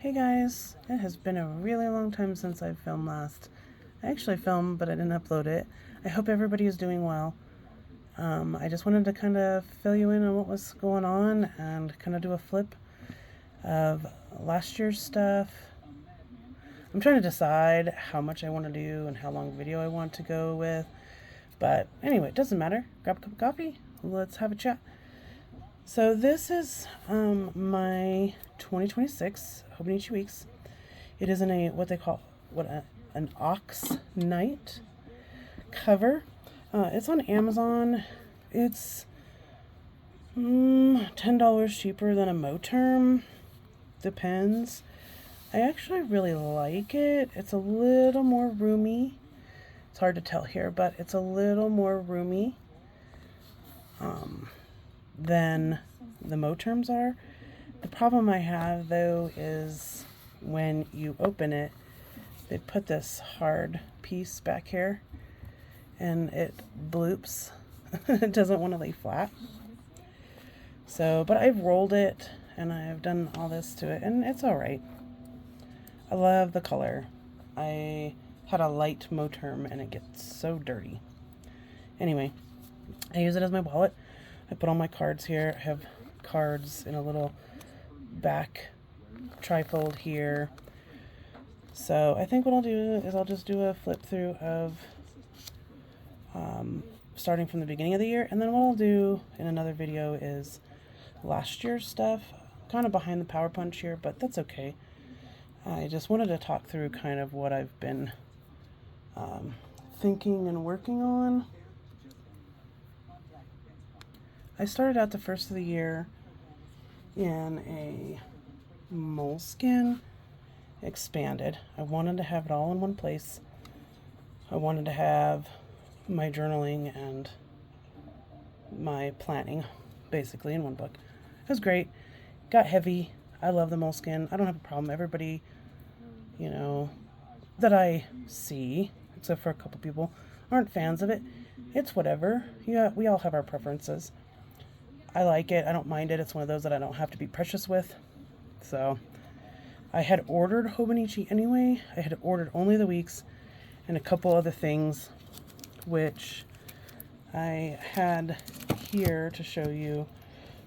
Hey guys, it has been a really long time since I filmed last. I actually filmed, but I didn't upload it. I hope everybody is doing well. I just wanted to kind of fill you in on what was going on and kind of do a flip of last year's stuff. I'm trying to decide how much I want to do and how long video I want to go with. But anyway, it doesn't matter. Grab a cup of coffee. Let's have a chat. So this is my 2026 Hobonichi Weeks. It is in a what they call an ox night cover. It's on Amazon. It's $10 cheaper than a Moterm. Depends. I actually really like it. It's a little more roomy. It's hard to tell here, but it's a little more roomy than the Moterms are. The problem I have though is when you open it, they put this hard piece back here and it bloops. It doesn't want to lay flat. So, but I've rolled it and I've done all this to it and it's all right. I love the color. I had a light Moterm and it gets so dirty. Anyway, I use it as my wallet. I put all my cards here. I have cards in a little back trifold here. So I think what I'll do is I'll just do a flip through of starting from the beginning of the year. And then what I'll do in another video is last year's stuff. Kind of behind the power punch here, but that's okay. I just wanted to talk through kind of what I've been thinking and working on. I started out the first of the year in a Moleskine expanded. I wanted to have it all in one place. I wanted to have my journaling and my planning basically in one book. It was great. Got heavy. I love the Moleskine. I don't have a problem. Everybody, that I see, except for a couple people, aren't fans of it. It's whatever. Yeah, we all have our preferences. I like it. I don't mind it. It's one of those that I don't have to be precious with. So I had ordered Hobonichi anyway. I had ordered only the weeks and a couple other things, which I had here to show you.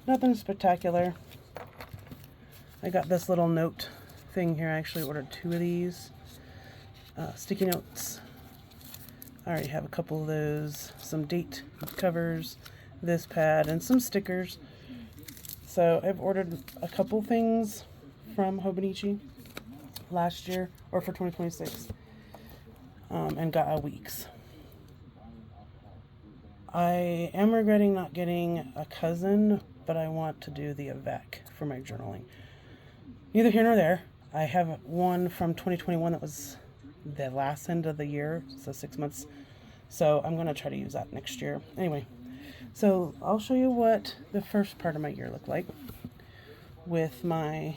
Nothing spectacular. I got this little note thing here. I actually ordered 2 of these sticky notes. I already have a couple of those, some date covers, this pad, and some stickers. So I've ordered a couple things from Hobonichi last year, or for 2026, and got a weeks. I am regretting not getting a cousin, but I want to do the Avec for my journaling. Neither here nor there. I have one from 2021 that was the last end of the year, so 6 months. So I'm going to try to use that next year. Anyway, so I'll show you what the first part of my year looked like with my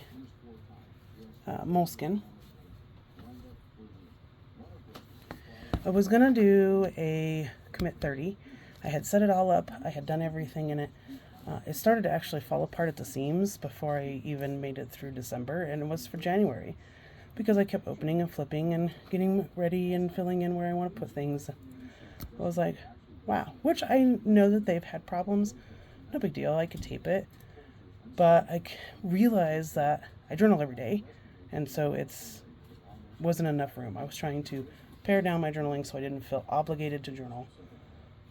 Moleskine. I was going to do a commit 30. I had set it all up. I had done everything in it. It started to actually fall apart at the seams before I even made it through December, and it was for January because I kept opening and flipping and getting ready and filling in where I want to put things. I was like, wow, which I know that they've had problems. No big deal. I could tape it, but I realized that I journal every day, and so wasn't enough room. I was trying to pare down my journaling so I didn't feel obligated to journal.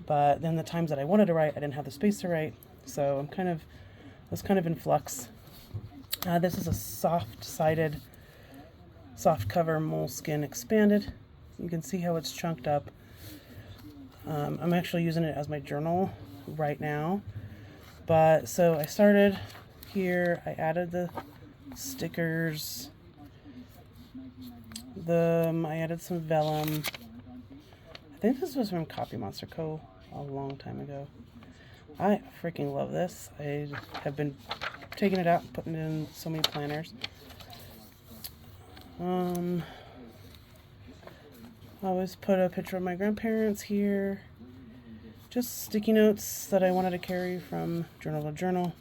But then the times that I wanted to write, I didn't have the space to write. So I was kind of in flux. This is a soft-sided, soft cover Moleskine expanded. You can see how it's chunked up. I'm actually using it as my journal right now. But so I started here. I added the stickers. I added some vellum. I think this was from Copy Monster Co. a long time ago. I freaking love this. I have been taking it out and putting it in so many planners. I always put a picture of my grandparents here. Just sticky notes that I wanted to carry from journal to journal.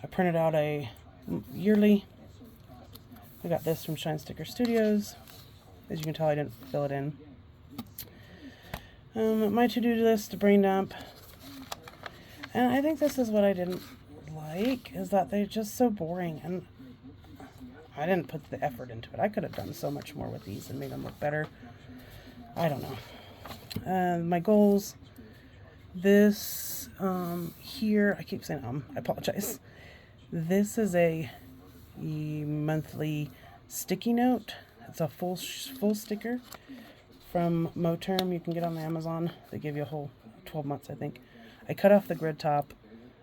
I printed out a yearly I got this from Shine Sticker Studios. As you can tell, I didn't fill it in. My to-do list, brain dump. And I think this is what I didn't like, is that they're just so boring, and I didn't put the effort into it. I could have done so much more with these and made them look better. I don't know. My goals. This here, I keep saying I apologize. This is a monthly sticky note. It's a full sticker from Moterm. You can get on Amazon. They give you a whole 12 months, I think. I cut off the grid top.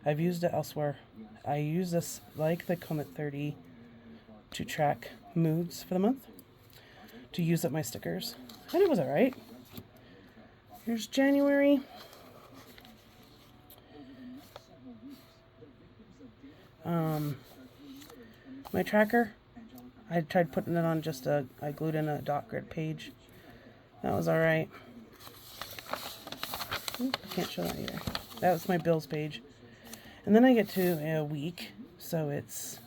I've used it elsewhere. I use this, like the Comet 30, to track moods for the month, to use up my stickers. And it was alright. Here's January. My tracker, I tried putting it on I glued in a dot grid page. That was alright. I can't show that either. That was my bills page. And then I get to a week, so it's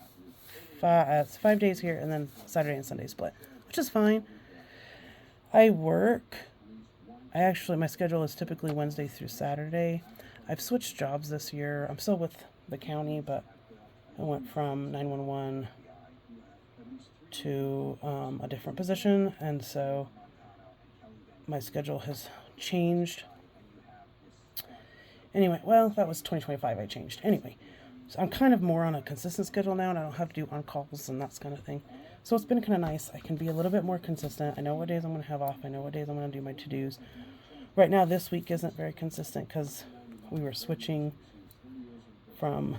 5 days here, and then Saturday and Sunday split, which is fine. I work. My schedule is typically Wednesday through Saturday. I've switched jobs this year. I'm still with the county, but I went from 911 to a different position, and so my schedule has changed. Anyway, well, that was 2025 I changed. Anyway, so I'm kind of more on a consistent schedule now, and I don't have to do on-calls and that kind of thing. So it's been kind of nice. I can be a little bit more consistent. I know what days I'm going to have off. I know what days I'm going to do my to-dos. Right now, this week isn't very consistent because we were switching from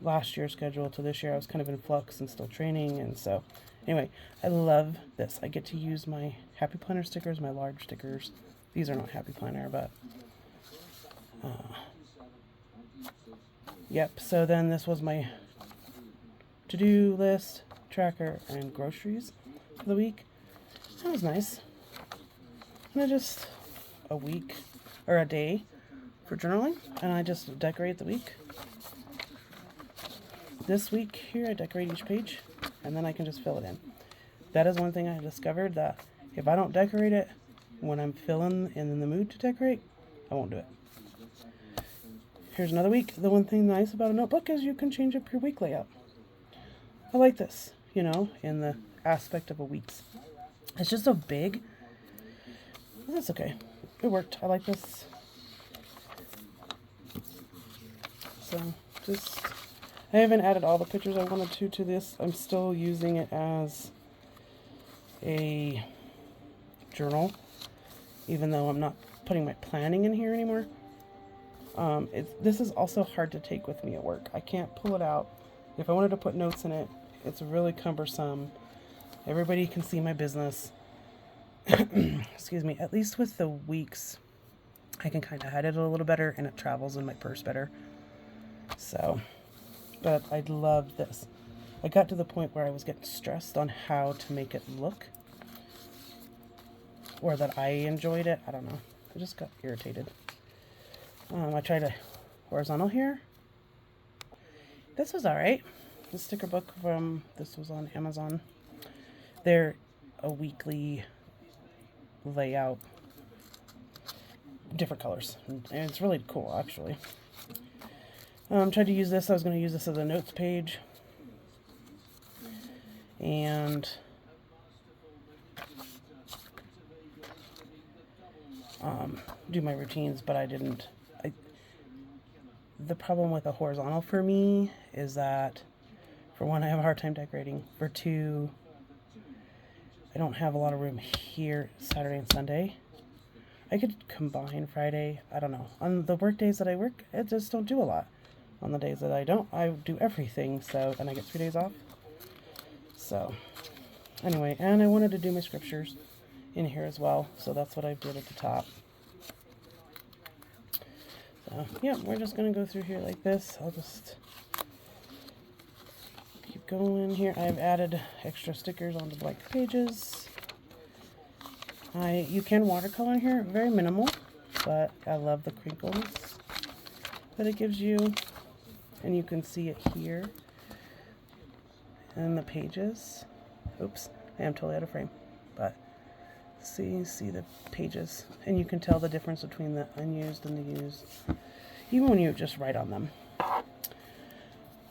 last year's schedule to this year. I was kind of in flux and still training, and so anyway, I love this. I get to use my Happy Planner stickers, my large stickers. These are not Happy Planner, but yep. So then this was my to-do list, tracker, and groceries for the week. That was nice. And I just a week or a day for journaling, and I just decorate the week. This week here, I decorate each page, and then I can just fill it in. That is one thing I discovered, that if I don't decorate it when I'm feeling in the mood to decorate, I won't do it. Here's another week. The one thing nice about a notebook is you can change up your week layout. I like this, in the aspect of a week's. It's just so big. But that's okay. It worked. I like this. So, I haven't added all the pictures I wanted to this. I'm still using it as a journal, even though I'm not putting my planning in here anymore. This is also hard to take with me at work. I can't pull it out. If I wanted to put notes in it, it's really cumbersome. Everybody can see my business. Excuse me. At least with the weeks, I can kind of hide it a little better, and it travels in my purse better. So, but I love this. I got to the point where I was getting stressed on how to make it look, or that I enjoyed it. I don't know. I just got irritated. I tried a horizontal here. This was alright. The sticker book this was on Amazon. They're a weekly layout, different colors, and it's really cool, actually. Tried to use this. I was going to use this as a notes page and do my routines, but I didn't. The problem with a horizontal for me is that, for one, I have a hard time decorating. For two, I don't have a lot of room here Saturday and Sunday. I could combine Friday. I don't know. On the work days that I work, I just don't do a lot. On the days that I don't, I do everything. So, and I get 3 days off. So, anyway, and I wanted to do my scriptures in here as well. So that's what I did at the top. So, yeah, we're just going to go through here like this. I'll just keep going here. I've added extra stickers onto blank pages. You can watercolor in here, very minimal, but I love the crinkles that it gives you, and you can see it here in the pages. Oops, I am totally out of frame. But see the pages. And you can tell the difference between the unused and the used, even when you just write on them.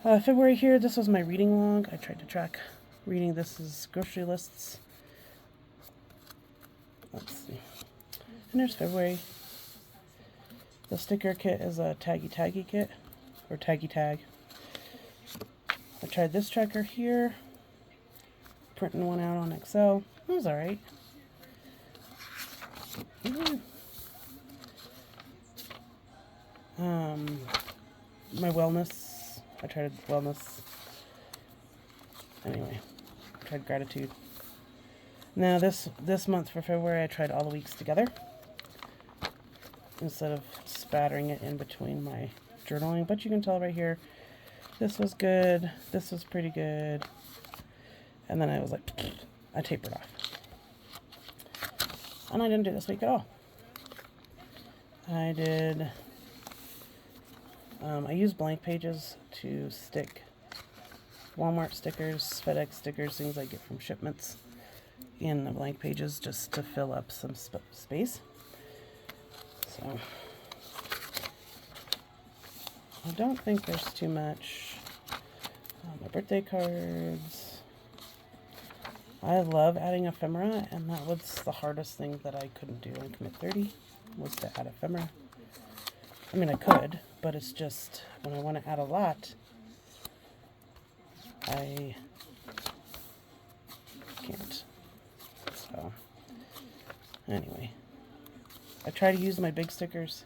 February here, this was my reading log. I tried to track reading. This is grocery lists. Let's see. And there's February. The sticker kit is a taggy kit, or taggy tag. I tried this tracker here, printing one out on Excel. It was alright. My wellness. I tried wellness. Anyway, I tried gratitude. Now this month for February, I tried all the weeks together instead of spattering it in between my journaling. But you can tell right here, this was good, this was pretty good, and then I was like, I tapered off. And I didn't do this week at all. I did, I used blank pages to stick Walmart stickers, FedEx stickers, things I get from shipments in the blank pages just to fill up some space. So I don't think there's too much. My birthday cards. I love adding ephemera, and that was the hardest thing that I couldn't do in Commit 30, was to add ephemera. I mean, I could, but it's just when I want to add a lot, I can't. So anyway, I try to use my big stickers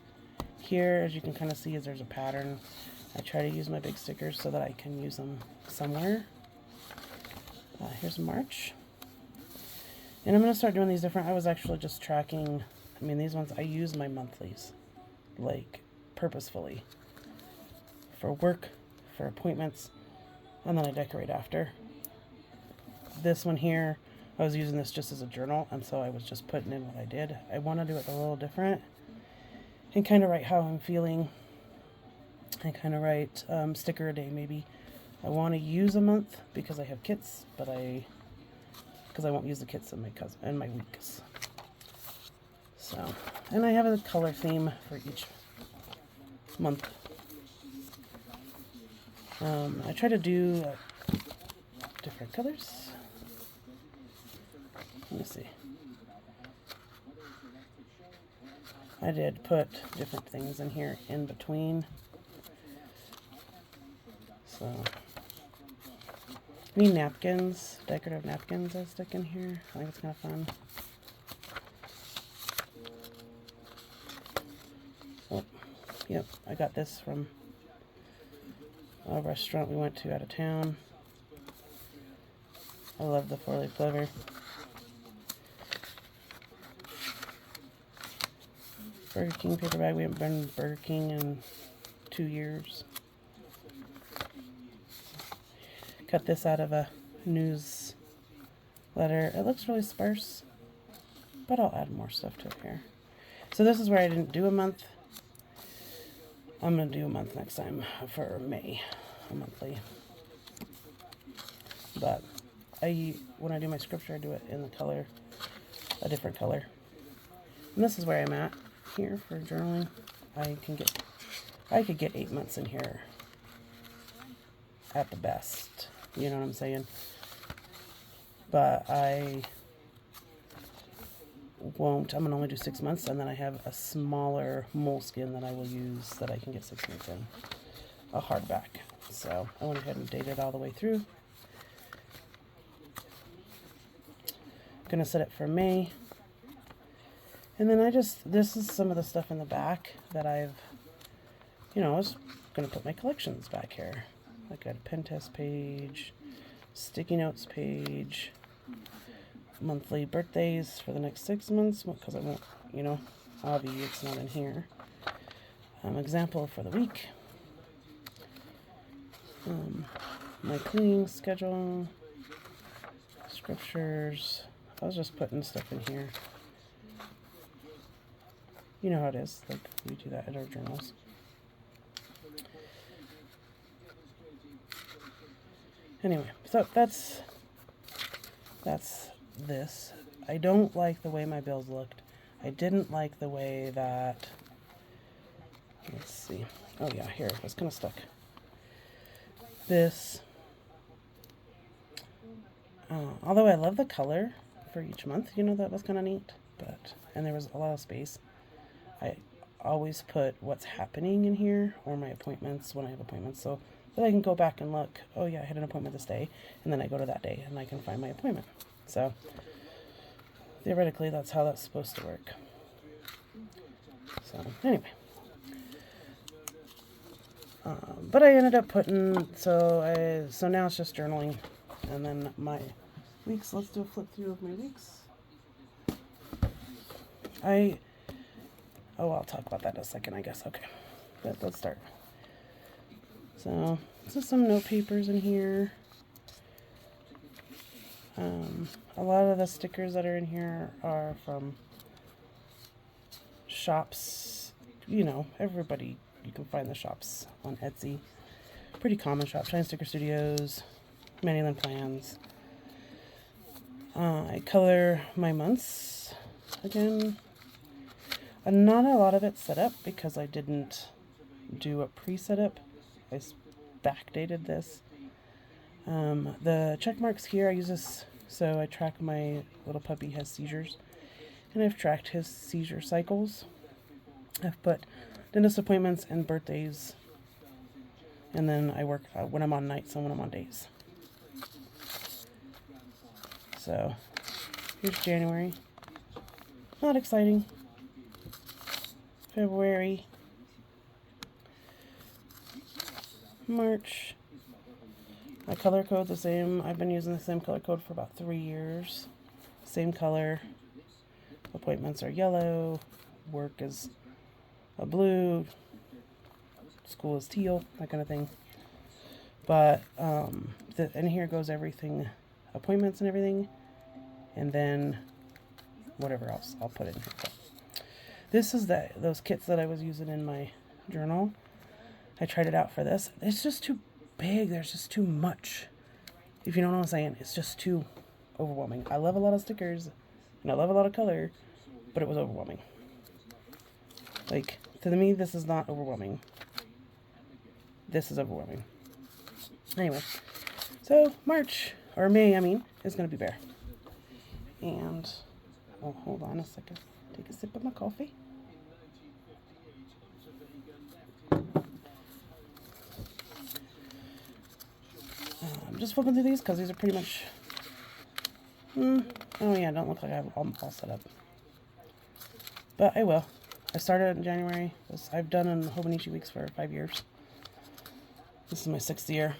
here. As you can kind of see, as there's a pattern, I try to use my big stickers so that I can use them somewhere. Here's March, and I'm going to start doing these different. I was actually just tracking, I mean, these ones, I use my monthlies, like, purposefully for work, for appointments, and then I decorate after. This one here, I was using this just as a journal, and so I was just putting in what I did. I want to do it a little different and kind of write how I'm feeling, and kind of write sticker a day maybe. I want to use a month because I have kits, but because I won't use the kits in my weeks. So, and I have a color theme for each month. I try to do different colors. Let me see. I did put different things in here in between. So, I need napkins, decorative napkins I stick in here. I think it's kind of fun. Oh, yep, I got this from a restaurant we went to out of town. I love the 4-leaf clover. Burger King paper bag. We haven't been to Burger King in 2 years. Cut this out of a newsletter. It looks really sparse, but I'll add more stuff to it here. So this is where I didn't do a month. I'm going to do a month next time for May, a monthly. But when I do my scripture, I do it in the color, a different color. And this is where I'm at here for journaling. I could get 8 months in here at the best. You know what I'm saying? But I won't. I'm going to only do 6 months, and then I have a smaller Moleskine that I will use that I can get 6 months in. A hardback. So I went ahead and dated all the way through. Going to set it for May. And then this is some of the stuff in the back that I was going to put my collections back here. I got a pen test page, sticky notes page, monthly birthdays for the next 6 months, because I won't, obviously it's not in here. Example for the week. My cleaning schedule, scriptures. I was just putting stuff in here. You know how it is, like we do that in our journals. Anyway, so that's that's this. I don't like the way my bills looked. I didn't like the way that, let's see. Oh yeah, here, it's kind of stuck. This, although I love the color for each month, you know, that was kind of neat, but, and there was a lot of space. I always put what's happening in here, or my appointments when I have appointments, so that I can go back and look, oh yeah, I had an appointment this day, and then I go to that day and I can find my appointment. So theoretically, that's how that's supposed to work. So anyway, but I ended up putting, so now it's just journaling, and then my weeks. Let's do a flip through of my weeks. I'll talk about that in a second, I guess. Okay, but let's start. So this is some note papers in here. A lot of the stickers that are in here are from shops. You know, everybody, you can find the shops on Etsy. Pretty common shop. Shine Sticker Studios, Manuland Plans. I color my months again. Not a lot of it set up because I didn't do a pre-setup. I backdated this. The check marks here, I use this so I track my little puppy has seizures, and I've tracked his seizure cycles. I've put dentist appointments and birthdays, and then I work when I'm on nights and when I'm on days. So here's January. Not exciting. February. March. My color code the same. I've been using the same color code for about 3 years. Same color. Appointments are yellow. Work is a blue. School is teal. That kind of thing. But and here goes everything, appointments and everything, and then whatever else I'll put in here. But this is those kits that I was using in my journal. I tried it out for this. It's just too big. There's just too much. If you know what I'm saying, it's just too overwhelming. I love a lot of stickers and I love a lot of color, but it was overwhelming. Like, to me, this is not overwhelming. This is overwhelming. Anyway, so March, or May, I mean, is going to be Bear. And, oh, hold on a second. Take a sip of my coffee. I'm just flipping through these because these are pretty much, oh yeah, don't look like I have them all set up. But I will. I started in January. I've done in Hobonichi Weeks for 5 years. This is my 6th year,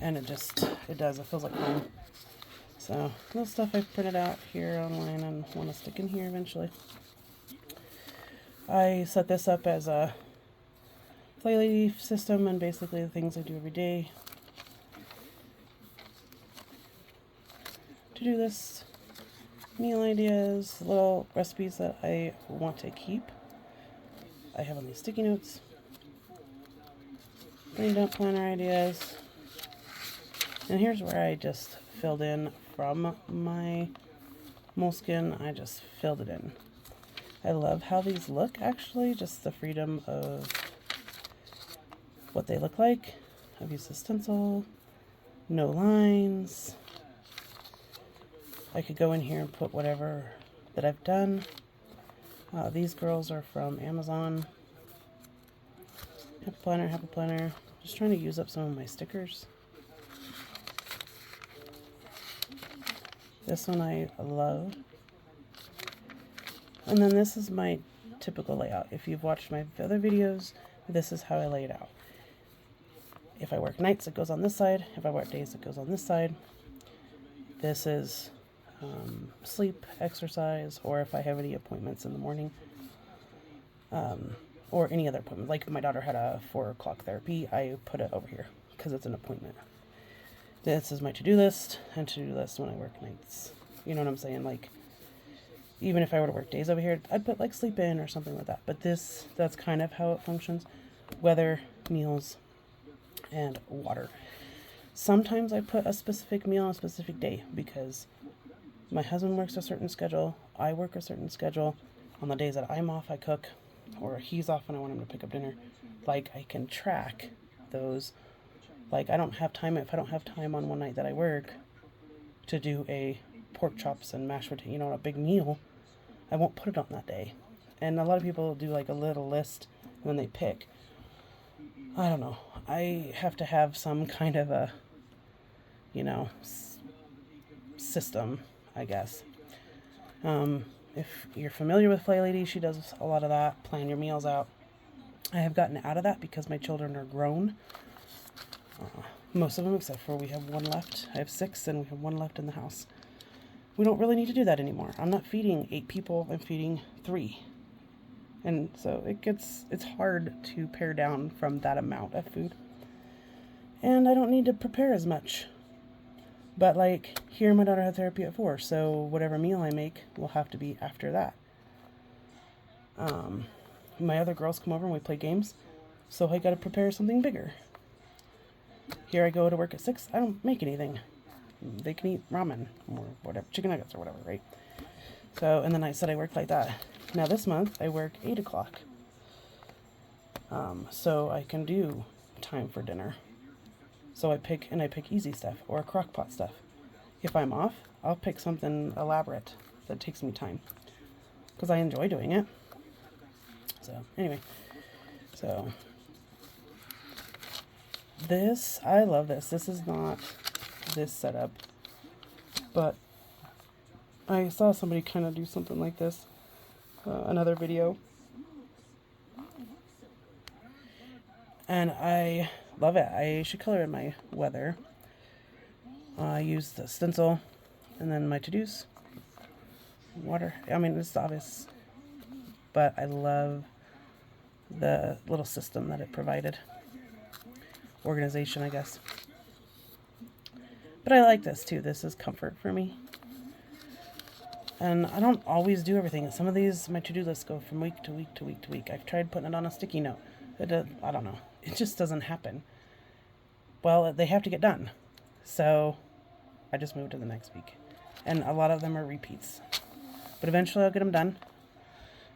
and it does. It feels like home. So, little stuff I've printed out here online and want to stick in here eventually. I set this up as a playleaf system, and basically the things I do every day. To-do list, meal ideas, little recipes that I want to keep. I have on these sticky notes. Brain dump planner ideas. And here's where I just filled in from my Moleskine. I just filled it in. I love how these look, actually. Just the freedom of what they look like. I've used a stencil. No lines. I could go in here and put whatever that I've done. These girls are from Amazon. Happy planner, happy planner. Just trying to use up some of my stickers. This one I love. And then this is my typical layout. If you've watched my other videos, this is how I lay it out. If I work nights, it goes on this side. If I work days, it goes on this side. This is sleep, exercise, or if I have any appointments in the morning, or any other appointment. Like my daughter had a 4 o'clock therapy, I put it over here because it's an appointment. This is my to-do list, and to-do list when I work nights. You know what I'm saying? Like, even if I were to work days over here, I'd put like sleep in or something like that. But that's kind of how it functions. Weather, meals, and water. Sometimes I put a specific meal on a specific day because My husband works a certain schedule. I work a certain schedule. On the days that I'm off, I cook, or he's off and I want him to pick up dinner. Like, I can track those. Like, I don't have time, if I don't have time on one night that I work to do a pork chops and mashed potato, a big meal, I won't put it on that day. And a lot of people do like a little list and then they pick. I don't know. I have to have some kind of a, system, I guess. If you're familiar with Flay Lady, she does a lot of that. Plan your meals out. I have gotten out of that because my children are grown. Most of them, except for we have one left. I have 6 and we have one left in the house. We don't really need to do that anymore. I'm not feeding 8 people. I'm feeding 3. And so it's hard to pare down from that amount of food. And I don't need to prepare as much. But like, here my daughter had therapy at 4, so whatever meal I make will have to be after that. My other girls come over and we play games, so I gotta prepare something bigger. Here I go to work at 6, I don't make anything. They can eat ramen or whatever, chicken nuggets or whatever, right? So, and then I said I work like that. Now this month I work 8 o'clock. So I can do time for dinner. So I pick easy stuff or crock pot stuff. If I'm off, I'll pick something elaborate that takes me time because I enjoy doing it. So anyway, I love this. This is not this setup, but I saw somebody kind of do something like this, another video, and I love it. I should color in my weather. I use the stencil and then my to-dos, water. I mean, it's obvious, but I love the little system that it provided. Organization, I guess. But I like this too. This is comfort for me. And I don't always do everything. Some of these, my to-do lists go from week to week to week to week. I've tried putting it on a sticky note. I don't know. It just doesn't happen. Well, they have to get done. So I just moved to the next week. And a lot of them are repeats. But eventually I'll get them done.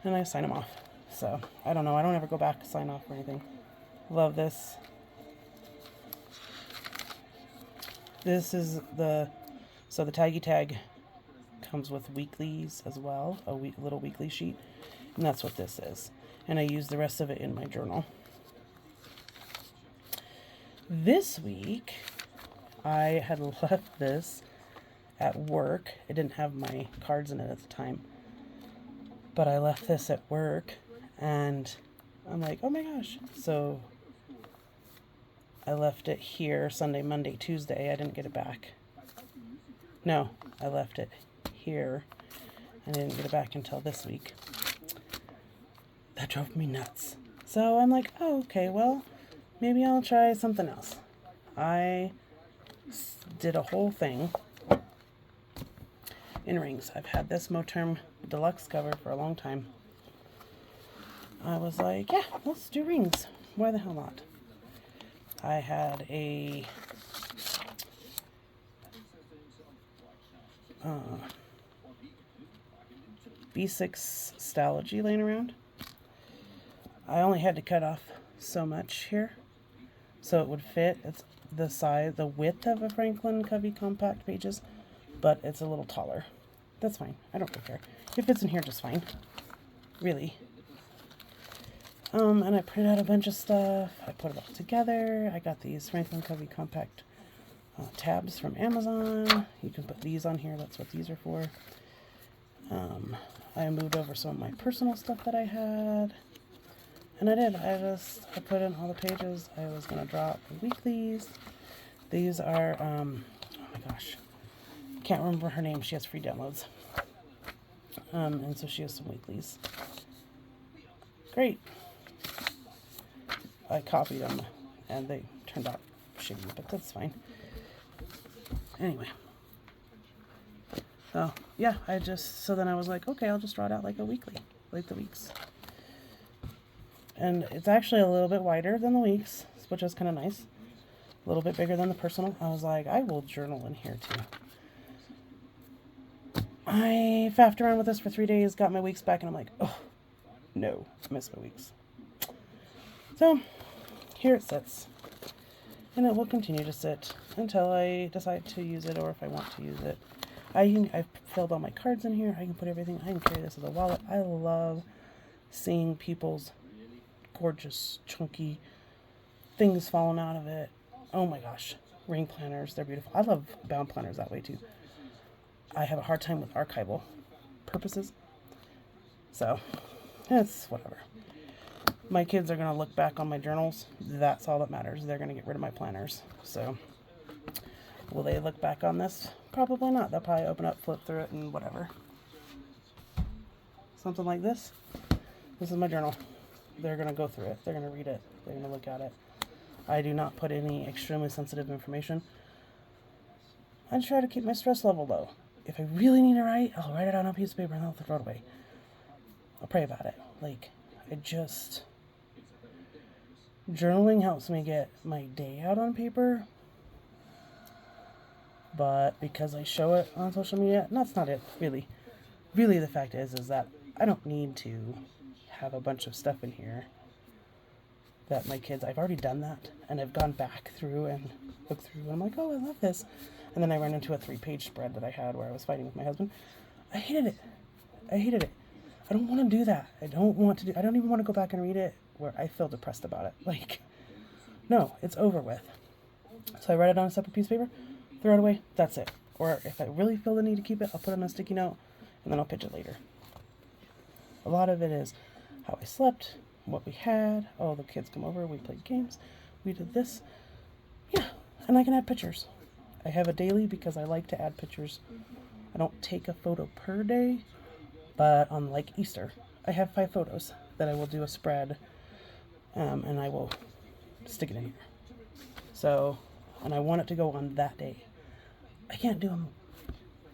And I sign them off. So I don't know. I don't ever go back to sign off or anything. Love this. This is the Taggy Tag comes with weeklies as well. A little weekly sheet. And that's what this is. And I use the rest of it in my journal. This week, I had left this at work. It didn't have my cards in it at the time. But I left this at work, and I'm like, oh my gosh. So I left it here Sunday, Monday, Tuesday. I didn't get it back. No, I left it here. I didn't get it back until this week. That drove me nuts. So I'm like, oh, okay, well, maybe I'll try something else. I did a whole thing in rings. I've had this Moterm Deluxe cover for a long time. I was like, yeah, let's do rings. Why the hell not? I had a B6 Stalogy laying around. I only had to cut off so much here so it would fit. It's the size, the width of a Franklin Covey compact pages, but it's a little taller. That's fine. I don't care. It fits in here just fine. Really. And I printed out a bunch of stuff. I put it all together. I got these Franklin Covey compact tabs from Amazon. You can put these on here. That's what these are for. I moved over some of my personal stuff that I had. And I did. I put in all the pages. I was going to drop the weeklies. These are, oh my gosh. Can't remember her name. She has free downloads. And so she has some weeklies. Great. I copied them and they turned out shitty, but that's fine. Anyway. So, yeah, so then I was like, okay, I'll just draw it out like a weekly, like the weeks. And it's actually a little bit wider than the weeks, which is kind of nice. A little bit bigger than the personal. I was like, I will journal in here too. I faffed around with this for 3 days, got my weeks back, and I'm like, oh, no, I missed my weeks. So, here it sits. And it will continue to sit until I decide to use it or if I want to use it. I've filled all my cards in here. I can put everything. I can carry this as a wallet. I love seeing people's gorgeous, chunky things falling out of it. Oh my gosh. Ring planners. They're beautiful. I love bound planners that way too. I have a hard time with archival purposes. So, it's whatever. My kids are going to look back on my journals. That's all that matters. They're going to get rid of my planners. So, will they look back on this? Probably not. They'll probably open up, flip through it, and whatever. Something like this. This is my journal. They're going to go through it. They're going to read it. They're going to look at it. I do not put any extremely sensitive information. I try to keep my stress level low. If I really need to write, I'll write it on a piece of paper and I'll throw it away. I'll pray about it. Journaling helps me get my day out on paper, but because I show it on social media, that's not it, really. Really, the fact is that I don't need to have a bunch of stuff in here that my kids, I've already done that, and I've gone back through and looked through, and I'm like, oh, I love this. And then I ran into a 3-page spread that I had where I was fighting with my husband. I hated it. I don't want to do that. I don't even want to go back and read it where I feel depressed about it. No, it's over with. So I write it on a separate piece of paper, throw it away, that's it. Or if I really feel the need to keep it, I'll put it on a sticky note, and then I'll pitch it later. A lot of it is how I slept, what we had. Oh, the kids come over, we played games, we did this. Yeah, and I can add pictures. I have a daily because I like to add pictures. I don't take a photo per day, but on Easter, I have 5 photos that I will do a spread, and I will stick it in here. So, and I want it to go on that day. I can't do them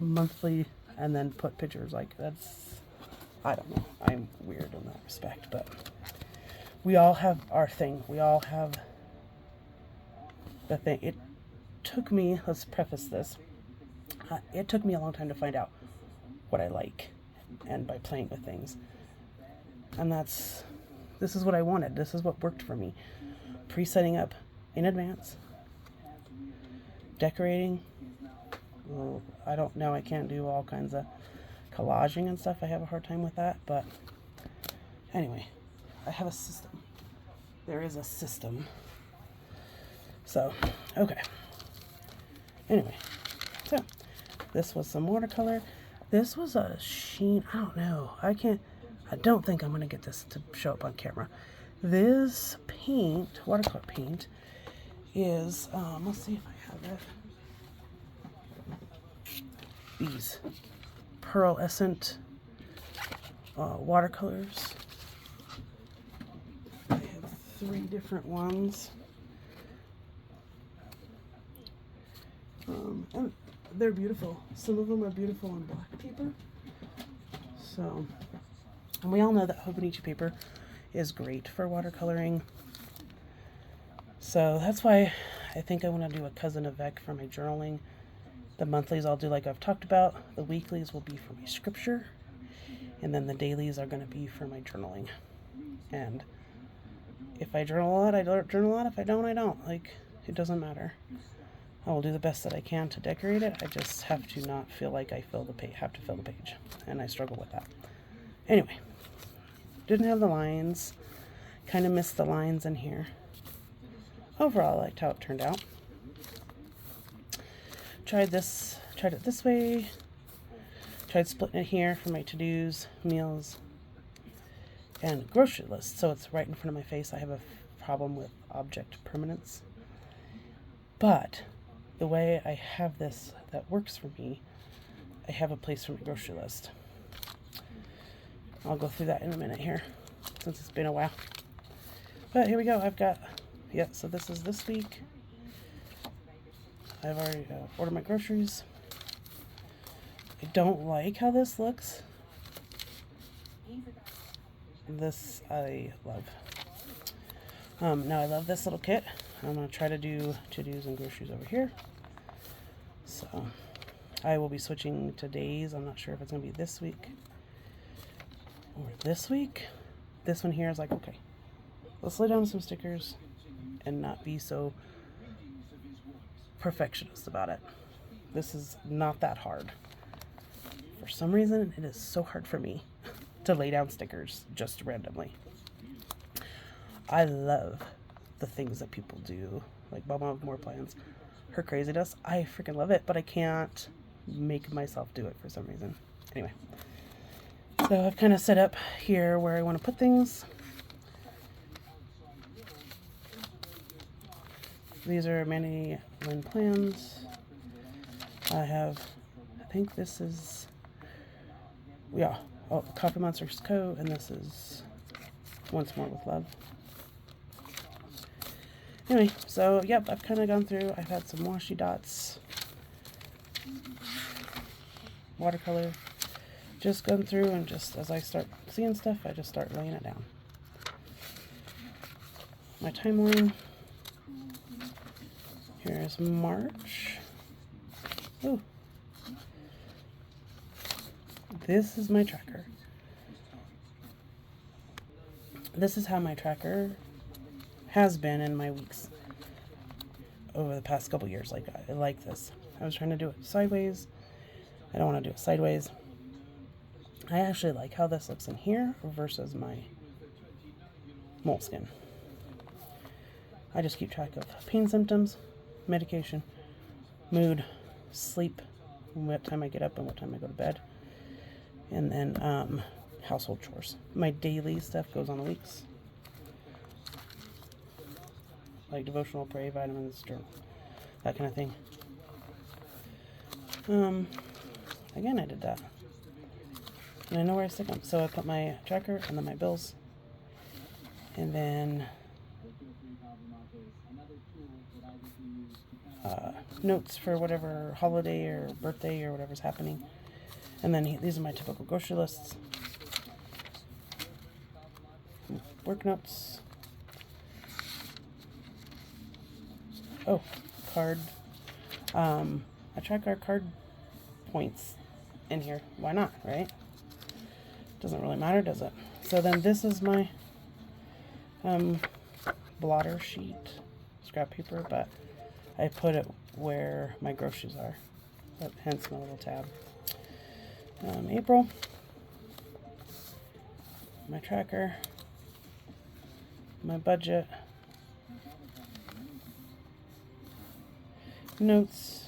monthly and then put pictures. I don't know. I'm weird in that respect, but we all have our thing. We all have the thing. It took me, let's preface this, it took me a long time to find out what I like, and by playing with things. And this is what I wanted. This is what worked for me. Pre-setting up in advance. Decorating. Well, I don't know. I can't do all kinds of collaging and stuff. I have a hard time with that. But anyway, I have a system. There is a system. So, okay. Anyway, so this was some watercolor. This was a sheen. I don't know. I don't think I'm going to get this to show up on camera. This paint, watercolor paint, is, let's see if I have it. These pearlescent watercolors. I have 3 different ones. And they're beautiful. Some of them are beautiful on black paper. So, and we all know that Hobonichi paper is great for watercoloring. So that's why I think I want to do a cousin of Vec for my journaling. The monthlies I'll do like I've talked about. The weeklies will be for my scripture. And then the dailies are going to be for my journaling. And if I journal a lot, I journal a lot. If I don't, I don't. It doesn't matter. I will do the best that I can to decorate it. I just have to not feel like I have to fill the page. And I struggle with that. Anyway, didn't have the lines. Kind of missed the lines in here. Overall, I liked how it turned out. Tried it this way. Tried splitting it here for my to-dos, meals, and grocery list. So it's right in front of my face. I have a problem with object permanence. But the way I have this that works for me, I have a place for my grocery list. I'll go through that in a minute here, since it's been a while. But here we go. I've got, so this is this week. I've already ordered my groceries. I don't like how this looks. This I love. Now I love this little kit. I'm going to try to do to-dos and groceries over here. So, I will be switching to days. I'm not sure if it's going to be this week or this week. This one here is like, okay, let's lay down some stickers and not be so perfectionist about it. This is not that hard. For some reason, it is so hard for me to lay down stickers just randomly. I love the things that people do, like Mama with More Plans, her craziness. I freaking love it, but I can't make myself do it for some reason. Anyway, so I've kind of set up here where I want to put things. These are Manny Lynn plans. I think this is, yeah, oh, Coffee Monsters Co. And this is Once More with Love. Anyway, so yep, I've kind of gone through. I've had some washi dots, watercolor, just gone through, and just as I start seeing stuff, I just start laying it down. My timeline. Here's March. Ooh. This is my tracker. This is how my tracker has been in my weeks over the past couple years. Like, I like this. I was trying to do it sideways. I don't want to do it sideways. I actually like how this looks in here versus my Moleskine. I just keep track of pain symptoms, medication, mood, sleep, what time I get up and what time I go to bed, and then household chores. My daily stuff goes on the weeks, like devotional, pray, vitamins, journal, that kind of thing. Again, I did that, and I know where I stick them. So I put my tracker and then my bills, and then notes for whatever holiday or birthday or whatever's happening. And then these are my typical grocery lists. Work notes. Oh, card. I track our card points in here. Why not, right? Doesn't really matter, does it? So then this is my blotter sheet, scrap paper, but I put it where my groceries are, hence my little tab. April, my tracker, my budget, notes,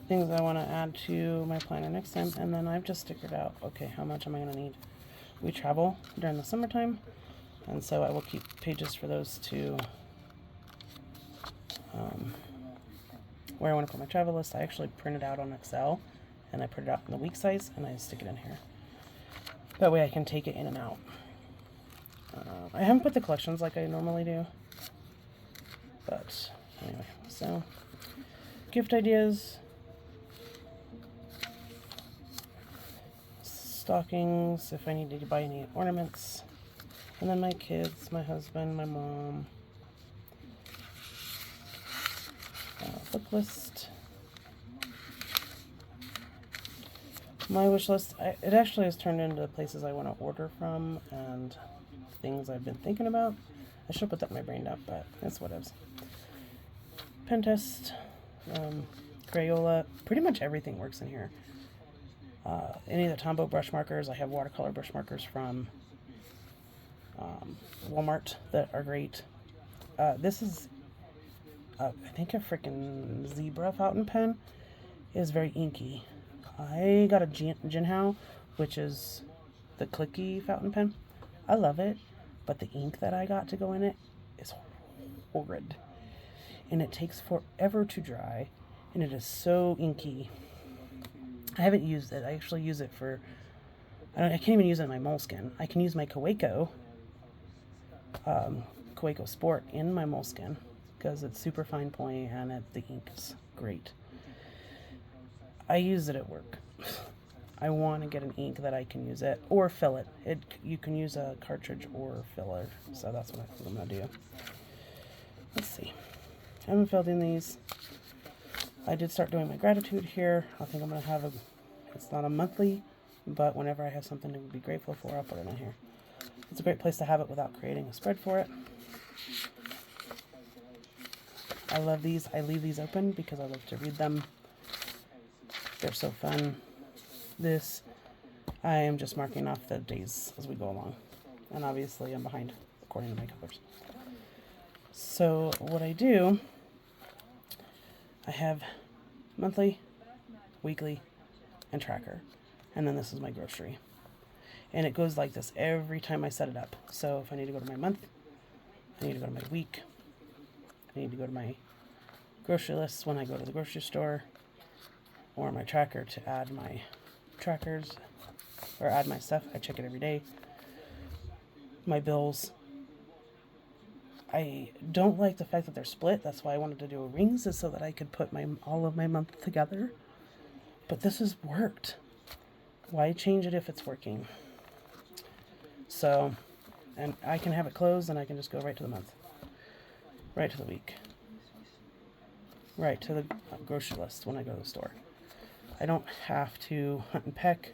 things I want to add to my planner next time, and then I've just stickered out, okay, how much am I going to need? We travel during the summertime, and so I will keep pages for those two. Where I want to put my travel list, I actually print it out on Excel, and I print it out in the week size, and I stick it in here. That way I can take it in and out. I haven't put the collections like I normally do, but anyway, so gift ideas, stockings, if I need to buy any ornaments, and then my kids, my husband, my mom, book list, my wish list. It actually has turned into places I want to order from and things I've been thinking about. I should put that in my brain dump, but that's what it is. Pen test, Crayola, pretty much everything works in here. Any of the Tombow brush markers, I have watercolor brush markers from Walmart that are great. This is I think a freaking zebra fountain pen. Is very inky. I got a Jinhao, which is the clicky fountain pen. I love it, but the ink that I got to go in it is horrid. And it takes forever to dry, and it is so inky. I haven't used it. I actually use it for, I can't even use it in my Moleskine. I can use my Kaweco Sport in my Moleskine, because it's super fine point and the ink is great. I use it at work. I want to get an ink that I can use it, or fill it. You can use a cartridge or filler, so that's what I'm going to do. Let's see. I haven't filled in these. I did start doing my gratitude here. I think I'm going to have it's not a monthly, but whenever I have something to be grateful for, I'll put it in here. It's a great place to have it without creating a spread for it. I love these. I leave these open because I love to read them. They're so fun. This, I am just marking off the days as we go along. And obviously I'm behind according to my colors. So what I do, I have monthly, weekly, and tracker. And then this is my grocery. And it goes like this every time I set it up. So if I need to go to my month, I need to go to my week, I need to go to my grocery lists when I go to the grocery store, or my tracker to add my trackers, or add my stuff. I check it every day. My bills. I don't like the fact that they're split. That's why I wanted to do a rings, is so that I could put all of my month together. But this has worked. Why change it if it's working? So, and I can have it closed and I can just go right to the month, right to the week, right to the grocery list when I go to the store. I don't have to hunt and peck.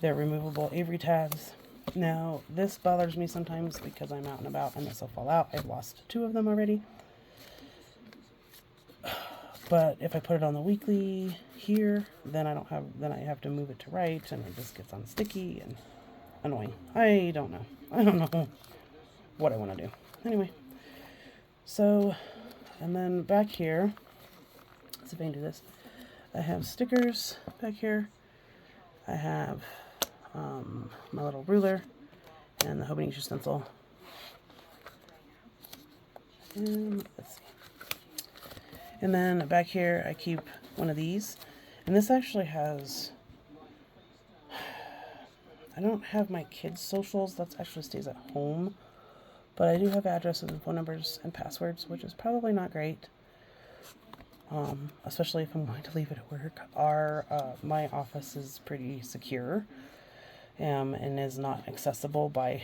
They're removable Avery tabs. Now, this bothers me sometimes because I'm out and about and this will fall out. I've lost 2 of them already. But if I put it on the weekly here, then I have to move it to right, and it just gets on sticky and annoying. I don't know what I want to do. Anyway, so, and then back here, let's see if I can do this. I have stickers back here. I have my little ruler and the Hobonichi stencil. And let's see. And then back here, I keep one of these. And this actually has, I don't have my kids' socials. That actually stays at home. But I do have addresses and phone numbers and passwords, which is probably not great. Especially if I'm going to leave it at work. My office is pretty secure, and is not accessible by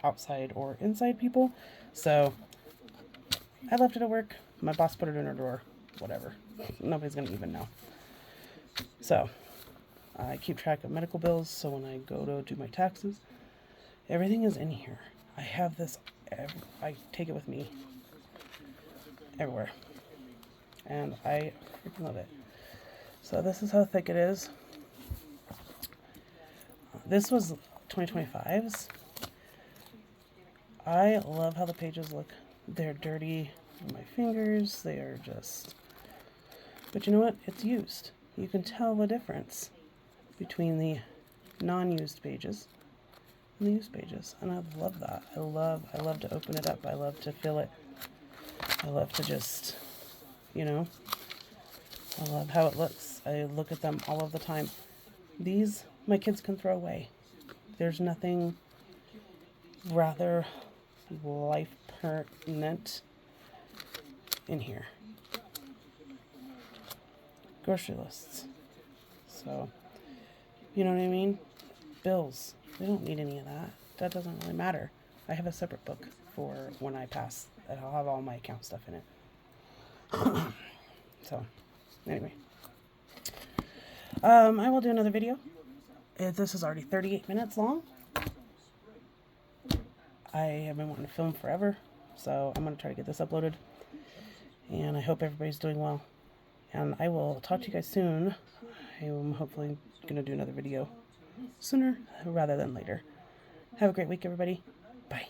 outside or inside people. So I left it at work. My boss put it in her drawer. Whatever. Nobody's going to even know. So I keep track of medical bills, so when I go to do my taxes, everything is in here. I have this, I take it with me everywhere. And I freaking love it. So this is how thick it is. This was 2025's. I love how the pages look. They're dirty on my fingers. They are just... But you know what? It's used. You can tell the difference between the non-used pages and the used pages. And I love that. I love to open it up. I love to feel it. I love to just... You know, I love how it looks. I look at them all of the time. These, my kids can throw away. There's nothing rather life pertinent in here. Grocery lists. So, you know what I mean? Bills. We don't need any of that. That doesn't really matter. I have a separate book for when I pass. I'll have all my account stuff in it. So, anyway, I will do another video. This is already 38 minutes long. I have been wanting to film forever, so I'm going to try to get this uploaded. And I hope everybody's doing well. And I will talk to you guys soon. I am hopefully going to do another video sooner rather than later. Have a great week, everybody. Bye.